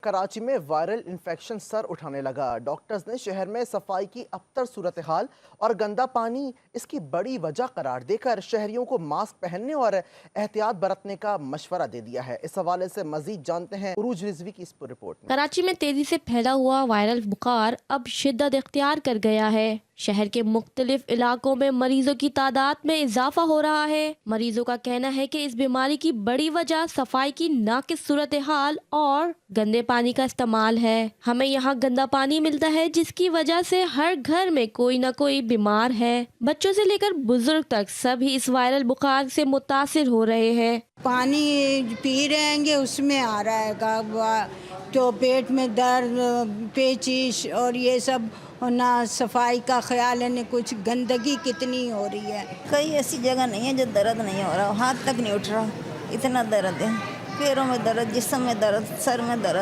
कराची में viral infection sir उठाने लगा। डॉक्टर्स ने शहर में सफाई की अबतर सूरत हाल और गंदा पानी इसकी बड़ी वजह करार देकर शहरियों को मास्क पहनने और एहतियात बरतने का मशवरा दे दिया है। इस हवाले से मजीद जानते हैं उरूज रिजवी की इस रिपोर्ट में। कराची में तेजी से फैला हुआ वायरल बुखार अब शिद्दत इख्तियार कर गया है। शहर के मुख्तलिफ इलाकों में मरीजों की तादाद में इजाफा हो रहा है। मरीजों का कहना है कि इस बीमारी की बड़ी वजह सफाई की नाकिस सूरत हाल और गंदे पानी का इस्तेमाल है। हमें यहाँ गंदा पानी मिलता है जिसकी वजह से हर घर में कोई न कोई बीमार है। बच्चों से लेकर बुजुर्ग तक सभी इस वायरल बुखार से मुतासिर हो रहे हैं। पानी पी रहेंगे उसमें आ रहा है तो पेट में दर्द, पेचिश और ये सब, और ना सफाई का ख्याल है, न कुछ गंदगी कितनी हो रही है। कई ऐसी जगह नहीं है जो दर्द नहीं हो रहा, हाथ तक नहीं उठ रहा, इतना दर्द है। पैरों में दर्द, जिस्म में दर्द, सर में दर्द।